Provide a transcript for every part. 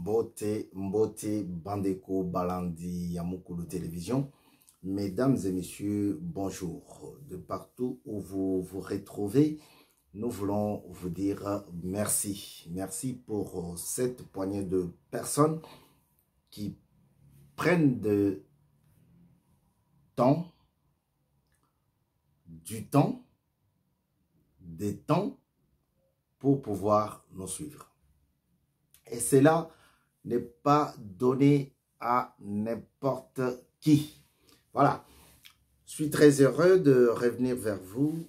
Mbote, Bandeko, Balandi, Yamukulu Télévision. Mesdames et messieurs, bonjour. De partout où vous vous retrouvez, nous voulons vous dire merci. Merci pour cette poignée de personnes qui prennent du temps, des temps pour pouvoir nous suivre. Et cela n'est pas donné à n'importe qui. Voilà. Je suis très heureux de revenir vers vous.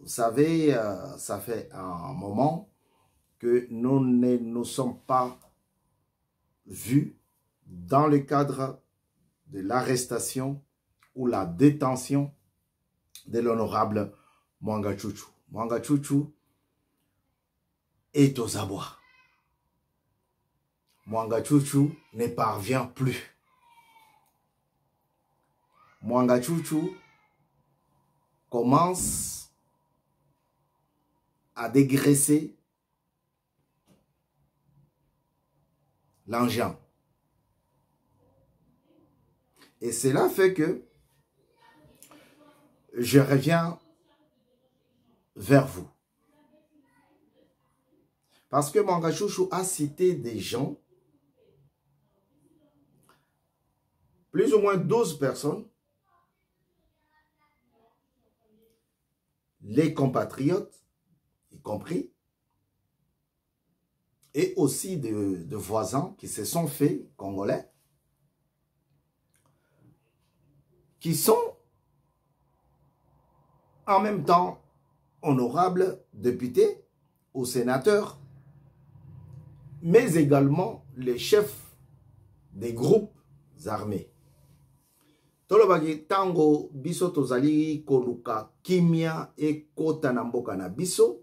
Vous savez, ça fait un moment que nous ne nous sommes pas vus dans le cadre de l'arrestation ou la détention de l'honorable Mwanga Chouchou. Mwanga Chouchou est aux abois. Mwanga Chouchou ne parvient plus. Mwanga Chouchou commence à dégraisser l'engin. Et cela fait que je reviens vers vous. Parce que Mwanga Chouchou a cité des gens, plus ou moins 12 personnes, les compatriotes, y compris, et aussi de voisins qui se sont faits congolais, qui sont en même temps honorables députés ou sénateurs, mais également les chefs des groupes armés. Tolobaki tango biso tozali koluka kimia e kota na mboka na biso,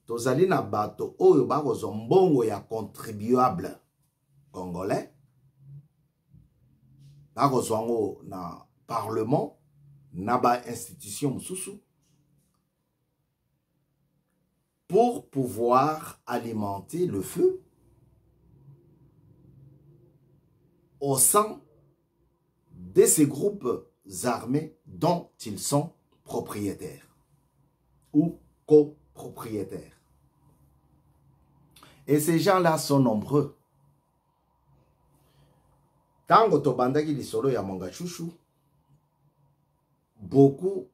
tozali na bato oyo bakozwa mbongo ya contribuable congolais, bakozwa ngo na parlement, na ba institution mosusu, pour pouvoir alimenter le feu au sein de ces groupes armés dont ils sont propriétaires ou copropriétaires. Et ces gens-là sont nombreux. Tango tobandaki lisolo ya Mwanga Chouchou, beaucoup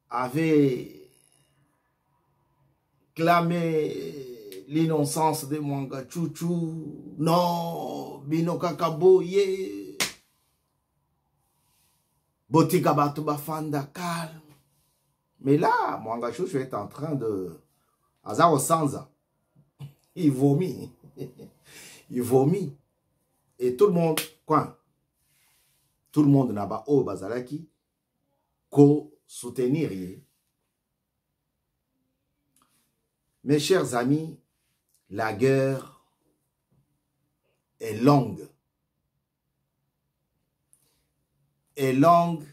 avaient clamé l'innocence de Mwanga Chouchou. Non, bino kakaboye. Botika batu bafanda calme. Mais là, Mwanga Chouchou est en train de... Azaro Sanza. Il vomit. Il vomit. Et tout le monde, quoi? Tout le monde n'a pas au Bazalaki qu'au soutenir. Mes chers amis, la guerre est longue. Est longue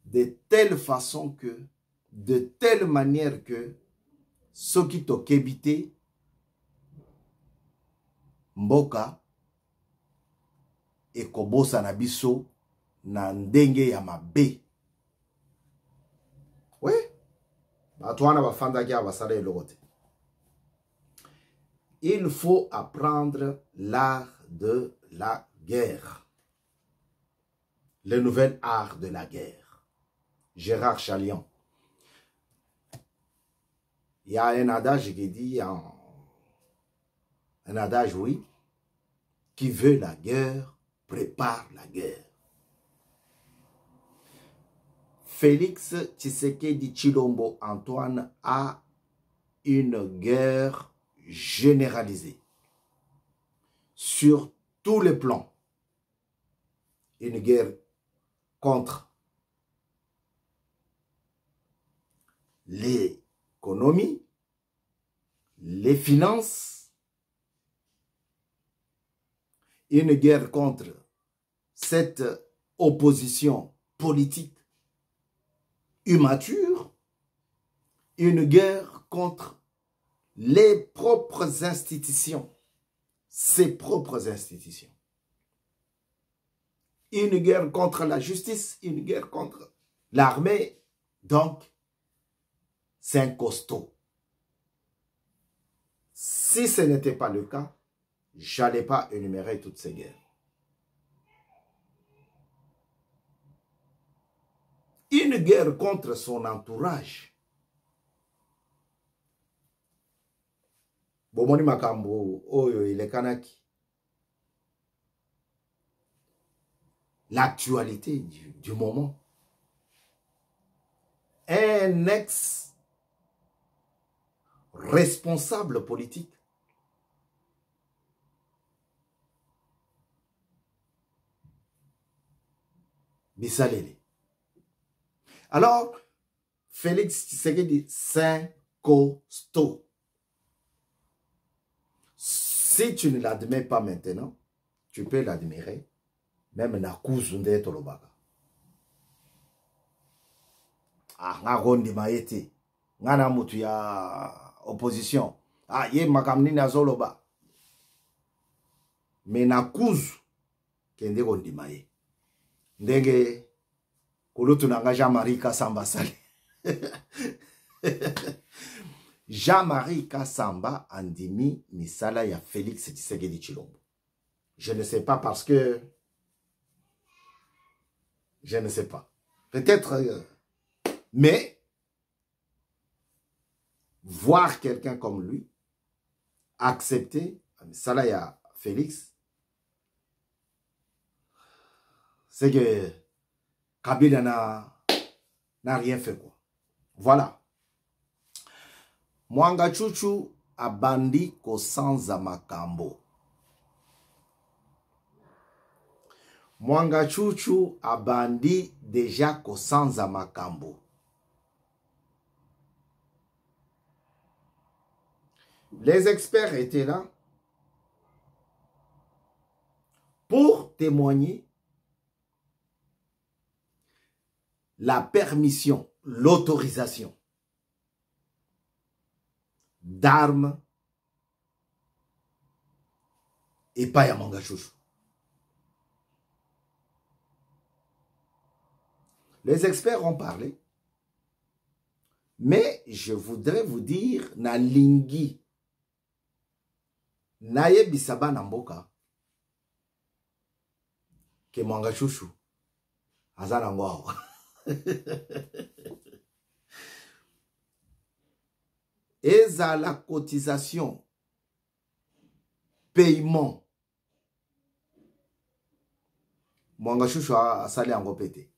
de telle façon que, de telle manière que, ceux qui t'ont kébité, mboka, et kobosa na biso, na ndenge ya mabe. Oui? Il faut apprendre l'art de la guerre. Le nouvel art de la guerre. Gérard Chalion. Il y a un adage qui dit, un adage, oui, qui veut la guerre, prépare la guerre. Félix Tshisekedi Tshilombo Antoine a une guerre généralisée sur tous les plans. Une guerre contre l'économie, les finances, une guerre contre cette opposition politique immature, une guerre contre les propres institutions, ses propres institutions. Une guerre contre la justice, une guerre contre l'armée. Donc, c'est un costaud. Si ce n'était pas le cas, je n'allais pas énumérer toutes ces guerres. Une guerre contre son entourage. Bomoni makambo, oyo il est kanaki. L'actualité du moment. Un ex-responsable politique Bisalele. Alors, Félix Tshisekedi, c'est un costaud. Si tu ne l'admets pas maintenant, tu peux l'admirer. Même na kuzunde tolobaka. Ah, nga gondi maeti. Nga na mutu ya opposition. Ah, ye makamni na zoloba. Mais na kuzu kende gondi maye. Ndenge kulutu nanga Jean-Marie Kassamba sali. Jean-Marie Kassamba andimi misala ya Félix Tshisekedi Tshilombo. Je ne sais pas parce que je ne sais pas. Peut-être, mais voir quelqu'un comme lui accepter misala ya Félix, c'est que Kabila n'a rien fait quoi. Voilà. Mwanga Chuchu abandi kosanza makambo. Mwanga Chuchu abandi déjà kosanza makambo. Les experts étaient là pour témoigner la permission, l'autorisation d'armes et pas à Mwanga Chuchu. Les experts ont parlé, mais je voudrais vous dire, na lingi, naye bisaba namboka, que Mwanga Chuchu, azana ngwao. Et à la cotisation, paiement, Mwanga Chuchu a sali ango pété.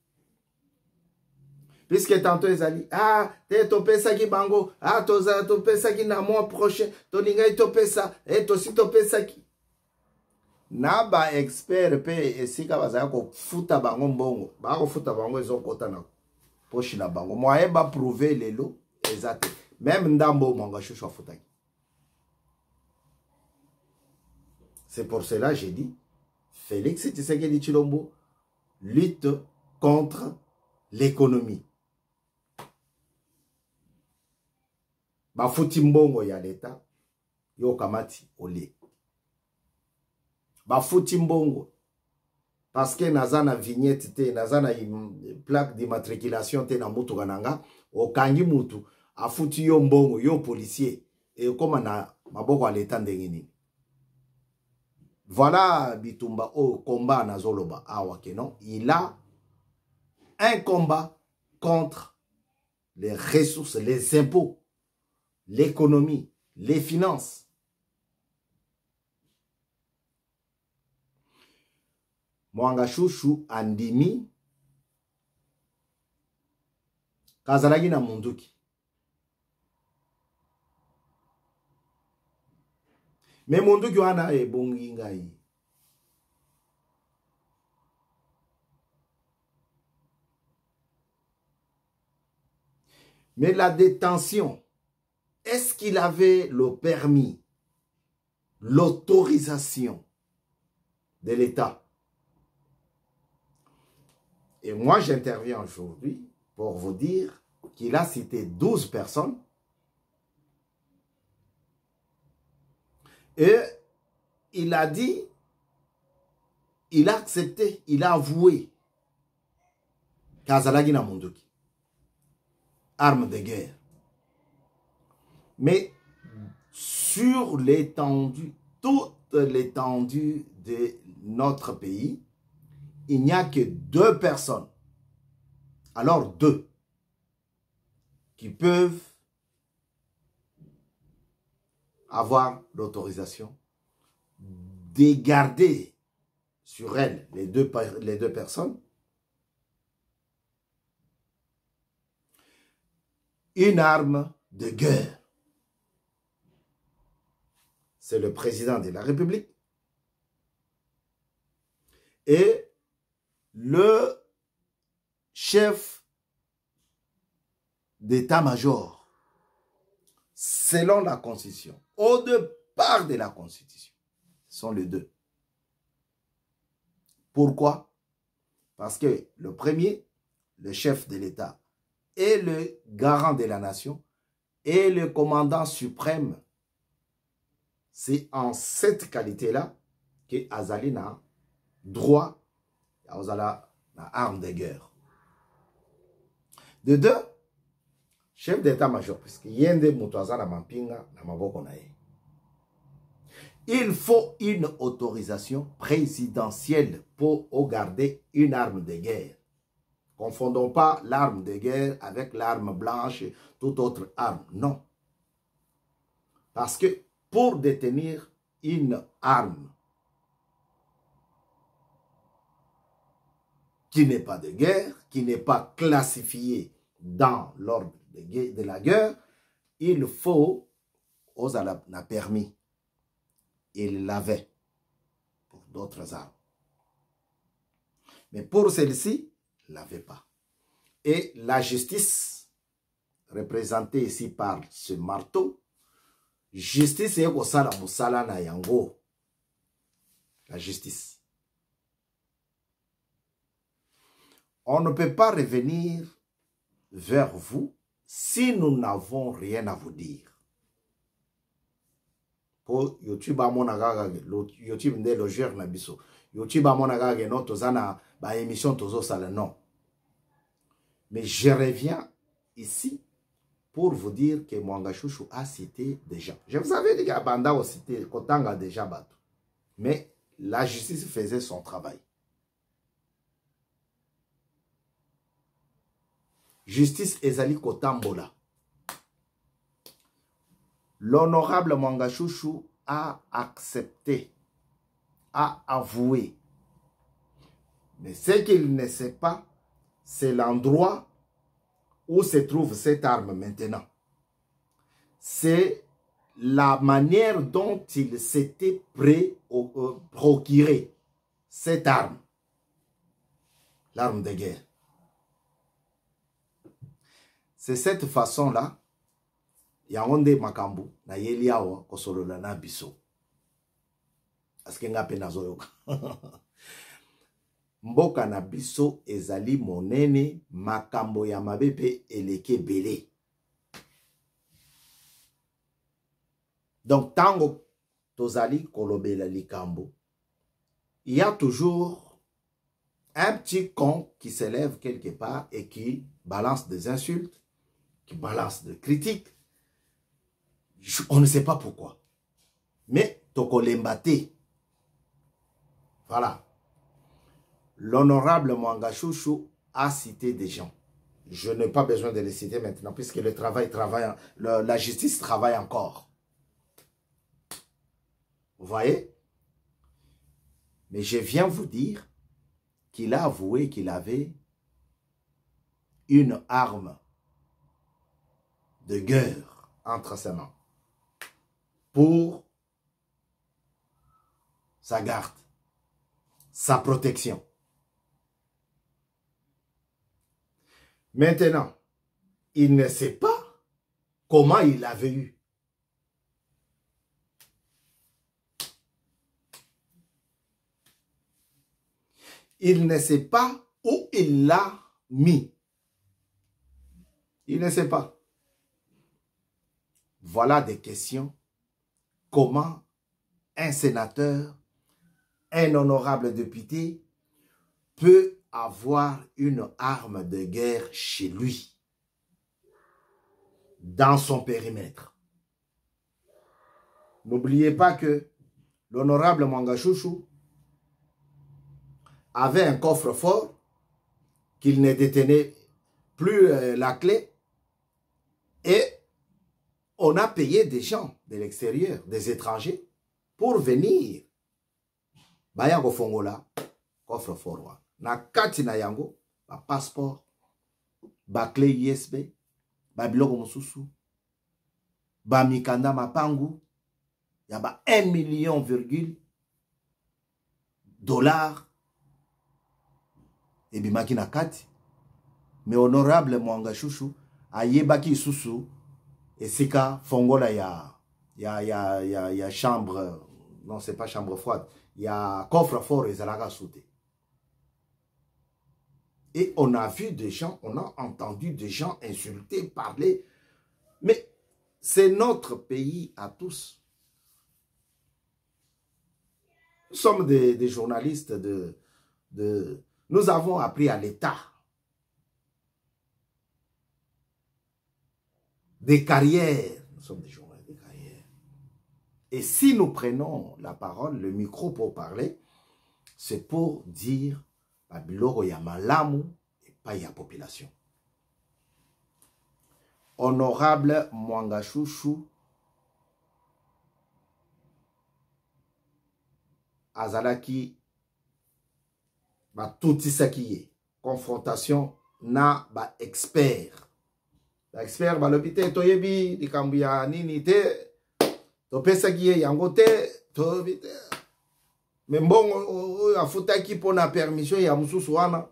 Puisque tantôt ils ont dit, ah, t'es topé ça qui bango, ah, t'as topé ça qui na mois prochain, ton n'ingay topé ça, et toi aussi topé ça qui. Naba expert pe esika bazaya ko futa bango mbongo, ba ko futa bango ezokota na poche na bango. Moye ba prouver lelo exact. Même ndambo Mwanga Chuchu futa. C'est pour cela j'ai dit Félix Tshisekedi Tshilombo lutte contre l'économie. Ba futi mbongo ya l'État yo kamati ole. Ba futi mbongo parce que nazana vignette te nazana plaque d'immatriculation te na mutu kananga okangi mutu afuti yo mbongo yo policier et comme na maboko à l'État ndengini. Voilà bitumba o combat na zoloba awa kenon, il a un combat contre les ressources, les impôts, l'économie, les finances. Mwanga Chuchu andimi kazalagi na munduki. Mais munduki wana ebongi ngai. Mais la détention, est-ce qu'il avait le permis, l'autorisation de l'État? Et moi, j'interviens aujourd'hui pour vous dire qu'il a cité 12 personnes Et il a dit, il a accepté, il a avoué qu'Azalagi na Mondoki, arme de guerre. Mais sur l'étendue, toute l'étendue de notre pays, il n'y a que 2 personnes, alors 2, qui peuvent avoir l'autorisation de garder sur elles, les deux personnes, une arme de guerre. C'est le président de la République et le chef d'état-major, selon la Constitution, au départ de la Constitution, ce sont les 2. Pourquoi? Parce que le premier, le chef de l'État, est le garant de la nation et le commandant suprême. C'est en cette qualité-là que Azali n'a droit à l'arme de guerre. De 2, chef d'état-major, puisque yende mutwaza na mampinga na maboko na ye. Il faut une autorisation présidentielle pour garder une arme de guerre. Confondons pas l'arme de guerre avec l'arme blanche et toute autre arme. Non. Parce que pour détenir une arme qui n'est pas de guerre, qui n'est pas classifiée dans l'ordre de la guerre, il faut, Ozala n'a permis. Il l'avait pour d'autres armes. Mais pour celle-ci, il ne l'avait pas. Et la justice, représentée ici par ce marteau, justice est kosala musala na yango. La justice. On ne peut pas revenir vers vous si nous n'avons rien à vous dire. Pour YouTube à mon agage, YouTube n'est logeur na biso. YouTube à mon agage, non, tozana, ba émission tozo sale, non. Mais je reviens ici pour vous dire que Mwanga Chouchou a cité des gens. Je vous avais dit qu'Abanda a cité Kotanga déjà battu. Mais la justice faisait son travail. Justice Ezali Kotambola. L'honorable Mwanga Chouchou a accepté, a avoué. Mais ce qu'il ne sait pas, c'est l'endroit où se trouve cette arme maintenant. C'est la manière dont il s'était procuré cette arme. L'arme de guerre. C'est cette façon-là. Yangonde makambu na yeli awa kosolola na biso. Aske nga pe nazoyoka. Mboka na biso ezali monene makambo ya mabepe eleke belé. Donc tango tozali kolobela likambo, il y a toujours un petit con qui s'élève quelque part et qui balance des insultes, qui balance des critiques. On ne sait pas pourquoi. Mais tokolembate. Voilà. L'honorable Mwanga Chouchou a cité des gens. Je n'ai pas besoin de les citer maintenant puisque la justice travaille encore. Vous voyez? Mais je viens vous dire qu'il a avoué qu'il avait une arme de guerre entre ses mains pour sa garde, sa protection. Maintenant, il ne sait pas comment il l'avait eu. Il ne sait pas où il l'a mis. Il ne sait pas. Voilà des questions. Comment un sénateur, un honorable député peut avoir une arme de guerre chez lui, dans son périmètre. N'oubliez pas que l'honorable Mwanga Chouchou avait un coffre-fort qu'il ne détenait plus la clé et on a payé des gens de l'extérieur, des étrangers, pour venir. Bayango Fongola, coffre-fort. Na kati na yango, ba passeport, ba clé USB, ba biloko mosusu, ba mikanda mapangu, ya ba 1 million virgule dollars et bimaki na kati. Mais honorable Mwanga Chouchou ayebaki susu esika fongola ya chambre, non c'est pas chambre froide, il y a coffre-fort et zalaka sauté. Et on a vu des gens, on a entendu des gens insulter, parler. Mais c'est notre pays à tous. Nous sommes des journalistes nous avons appris à l'État. Des carrières. Nous sommes des journalistes de carrière. Et si nous prenons la parole, le micro pour parler, c'est pour dire Babiloro ya malamu et pas ya population. Honorable Mwanga Chouchou azalaki ba touti sakiye confrontation na ba expert. Ba expert ba lobite toyebi likambu ya nini te to pesa kiye yango te to bite. Mais mbongo afutaki pona permission ya mususu wana.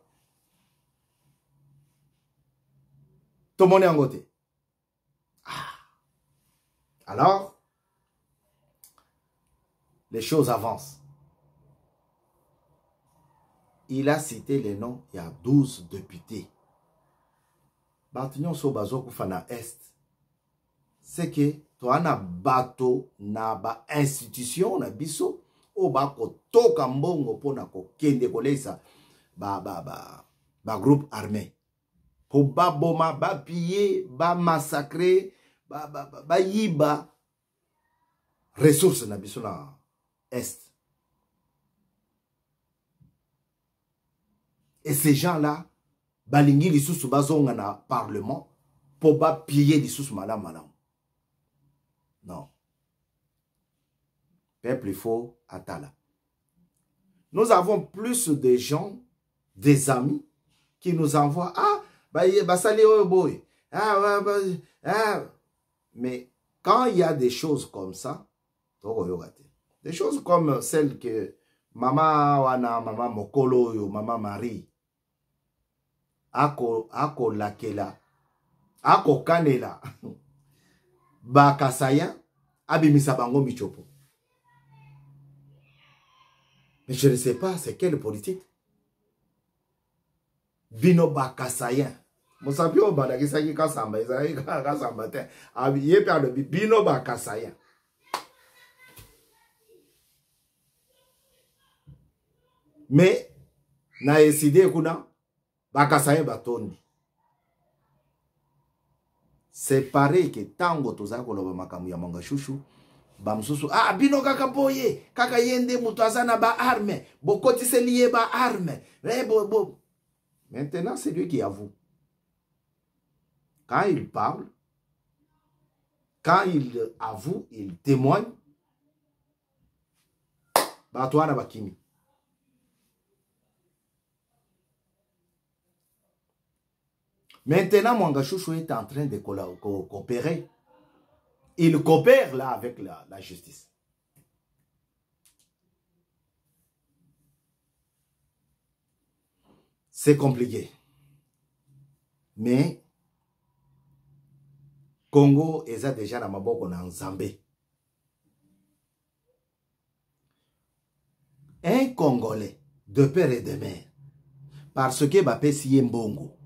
To moni yango te. Alors, les choses avancent. Il a cité les noms, il y a 12 députés. Batignon so bazo fana est. C'est que toi na bato na ba institution na biso o ba ko toka mbongo pona ko kende kolesa ba groupe armé. Po ba boma ba piller, ba massacrer, ba yiba ressources na biso na est. Et ces gens-là, balingi li sous bazonga na parlement pour ba piller li sous madame. Non. Peuple, il faut attendre. Nous avons plus de gens, des amis, qui nous envoient, mais quand il y a des choses comme ça, des choses comme celles que Maman Wana, Maman Mokolo, Maman Marie, Ako Lakela, Ako Kanela, Bakasaya, Abimisa Bango Michopo. Mais je ne sais pas, c'est quelle politique? Bino Bakasaya. Monsapio Badakisaki Kasamba, Isaïe Kasamba, Abiye Père de Bino Bakasaya. Mais, na décidé kuna, Bakasaya Batondi. C'est pareil que tango tozako loba makamu ya Mwanga Chouchou, bamsusu, bino kaka boye, kaka yende mutazana ba arme, bokoti se lié ba arme. Maintenant, c'est lui qui avoue. Quand il parle, quand il avoue, il témoigne, batouana bakimi. Maintenant, Mwanga Chouchou est en train de coopérer. Il coopère là avec la justice. C'est compliqué. Mais, Congo est déjà dans Maboko na Nzambé. Un Congolais de père et de mère, parce que Bapé siye mbongo,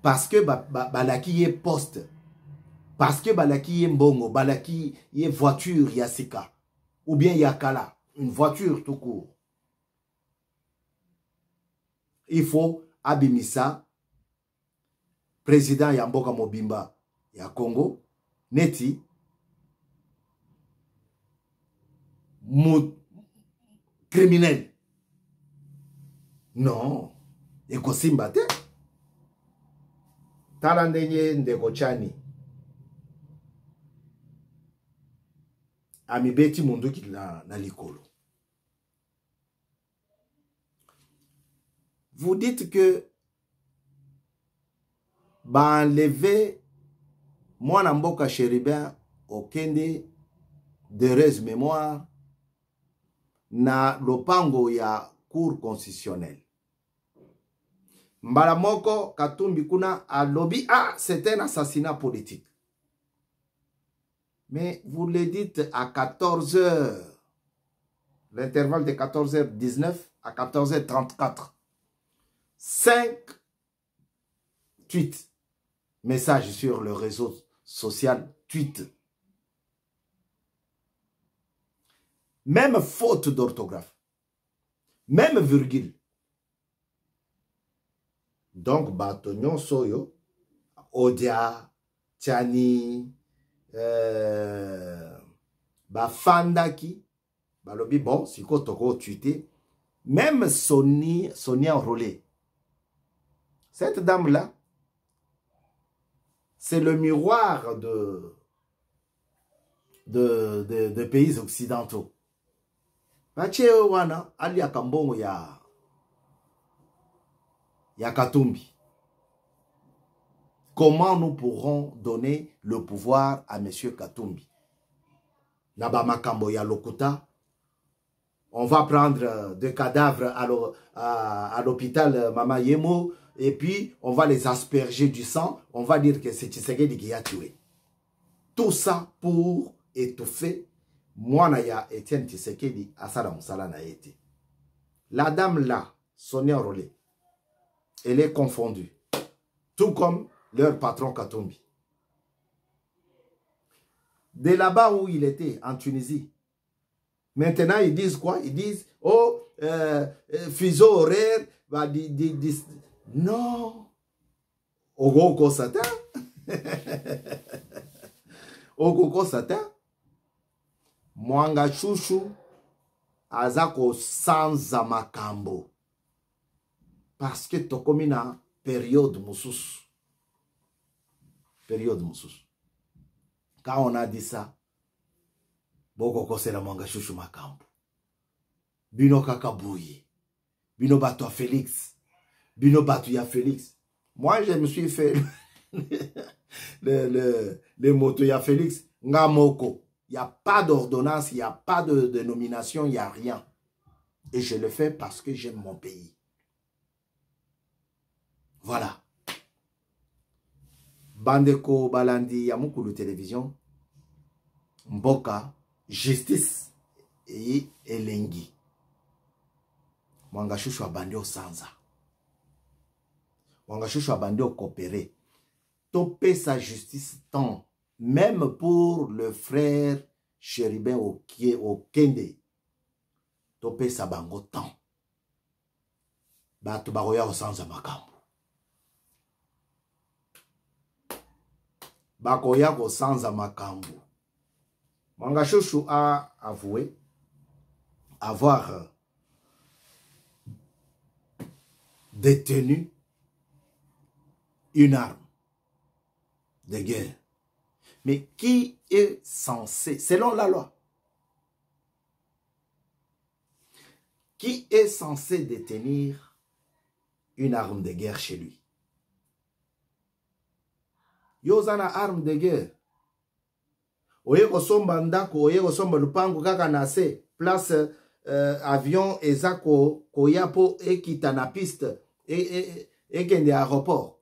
parce que balaki est poste, parce que balaki est mbongo, balaki est voiture yasika, ou bien yakala, une voiture tout court. Il faut abimisa, président Yamboka Mobimba ya Congo, neti, criminel. Non, ekosimba te. Talandenye ndeko chani. Amibeti munduki na likolo. Vous dites que ba enlever mwana mboka Chérubin okende d'heureuse mémoire na lopango ya cour constitutionnelle. Mbala moko Katumbi kuna alobi, ah, c'est un assassinat politique. Mais vous le dites à 14 h, l'intervalle de 14h19 à 14h34. 5 tweets, messages sur le réseau social, tweets. Même faute d'orthographe, même virgule. Donc, Batonyon Soyo, Odia, Tiani, Bafandaki, Balobi, bon, si Kotoko tweeté, même Sonia Enrôlé. Cette dame-là, c'est le miroir de pays occidentaux. Wana, Ali Akambongo ya Katumbi. Comment nous pourrons donner le pouvoir à M. Katumbi? Naba Makambo ya Lokuta. On va prendre des cadavres à l'hôpital Mama Yemo et puis on va les asperger du sang. On va dire que c'est Tshisekedi qui a tué. Tout ça pour étouffer Mouanaya Etienne Tshisekedi Asala Moussala na été. La dame là, Sonia Enrôlé, elle est confondue. Tout comme leur patron Katumbi. De là-bas où il était, en Tunisie. Maintenant, ils disent quoi? Ils disent, oh, fuseau horaire, bah, non. Ogoko Satan. Ogoko Satan. Mwanga chouchou, azako sanza makambo. Parce que tokomina période moussous. Période moussous. Quand on a dit ça, Boko c'est la mwanga chouchou makambo. Bino kakabouye. Bino bato Félix. Bino bato ya Félix. Moi, je me suis fait les motos ya Félix. Ngamoko. Il n'y a pas d'ordonnance, il n'y a pas de nomination, il n'y a rien. Et je le fais parce que j'aime mon pays. Voilà. Bandeko Balandi Yamukulu Télévision. Mboka. Justice et Elengi. Mwanga chouchou abandi au sanza. Mwanga chouchou abandi au coopéré. Topé sa justice tant. Même pour le frère Chérubin au Kende. Topé sa bango tant. Batu baroya au sanza makambo. Bakoya au sanza makambo. Mwanga chouchou a avoué avoir détenu une arme de guerre. Mais qui est censé, selon la loi, qui est censé détenir une arme de guerre chez lui? Yozana arme de guerre. Oye kosomba ndako, oye kosomba lupango kaka nase, place avion ezako koyapo ekita na piste ekende aéroport.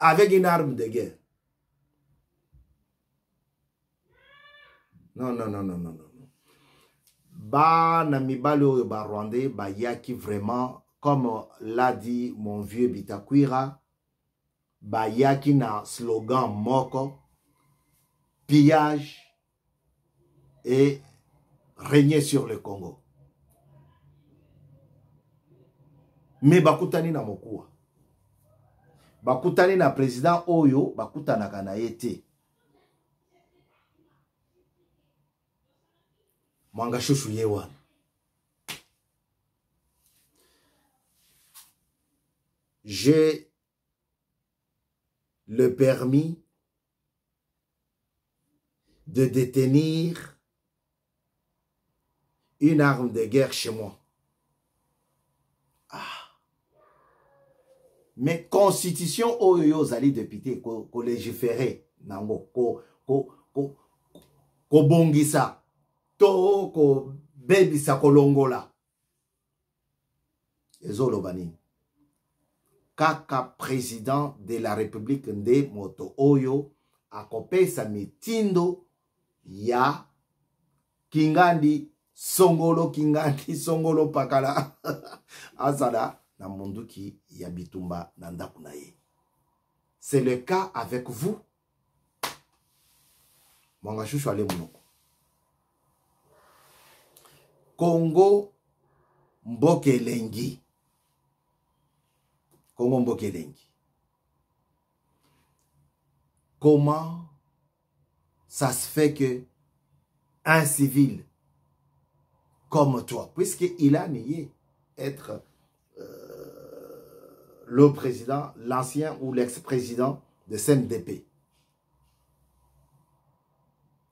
Avec une arme de guerre. Non, non, non, non, non, non. Ba na mibali oyo ba Rwandais ba yaki vraiment, comme l'a dit mon vieux Bitakwira, ba yaki na slogan moko, pillage et régner sur le Congo. Mais bakutani na mokuwa. Bakutani na président Oyo, bakutanaka na yete. Mwanga shushu yewan. J'ai le permis de détenir une arme de guerre chez moi. Ah. Mais constitution oyo zali député ko légiférer nango ko bongisa to ko bebisa kolongola ezolo bani kaka président de la République nde moto oyo akopesa mitindo ya Kingandi Songolo pakala azala na munduki ya bitumba na ndaku na ye. C'est le cas avec vous. Mwanga shushu ale munoko. Congo Mbokelengi. Congo Mbokelengi. Comment ça se fait que un civil comme toi, puisqu'il a nié être le président, l'ancien ou l'ex-président de CNDP.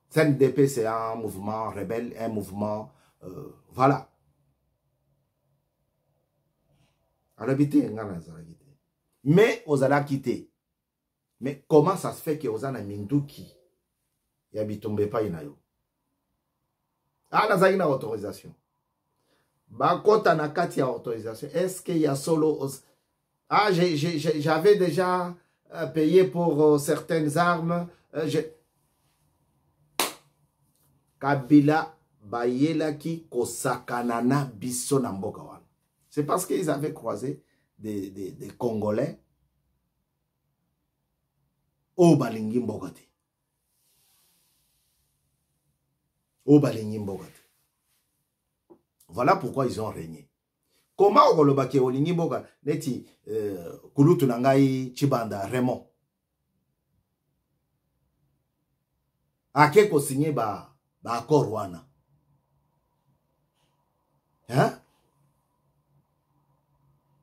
CNDP, c'est un mouvement rebelle, un mouvement... voilà. Mais on a quitté. Mais comment ça se fait que on a Minduki et Abitombe pas inayo? Ah, on a une autorisation. Bakota na kati ya autorisation. Est-ce qu'il y a solo... Ah, j'avais déjà payé pour certaines armes. Kabila bayelaki kosakanana biso na mboka wana. C'est parce qu'ils avaient croisé des Congolais au balingi mbokate. Au balingi mbokate. Voilà pourquoi ils ont régné. Comment on le baki au lingi mboka neti kulutu nangai Chibanda Raymond. Ake ko signé ba accord wana. Hein?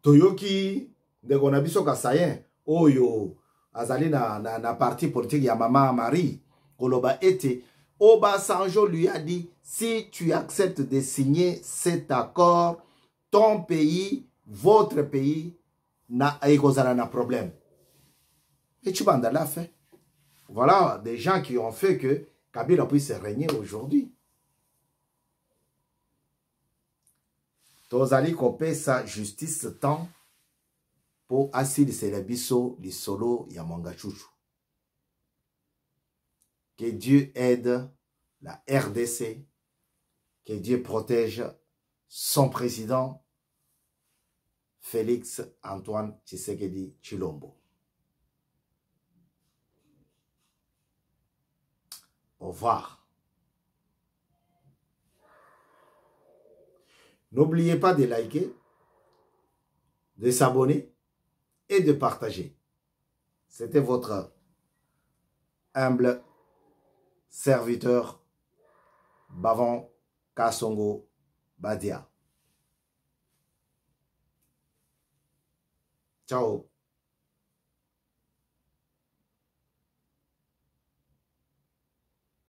Toyoki de konabiso kasayen oyo azali na parti politique ya Mama Marie koloba ete Obasanjo lui a dit si tu acceptes de signer cet accord, ton pays, votre pays n'a un problème. Et Chibanda l'a fait. Voilà des gens qui ont fait que Kabila puisse régner aujourd'hui. Tozali kopé sa justice temps pour assis le biso li solo ya Mwanga Shushu. Que Dieu aide la RDC, que Dieu protège son président Félix Antoine Tshisekedi Tshilombo. Au revoir. N'oubliez pas de liker, de s'abonner et de partager. C'était votre humble serviteur Bavon Kasongo Badia. Ciao.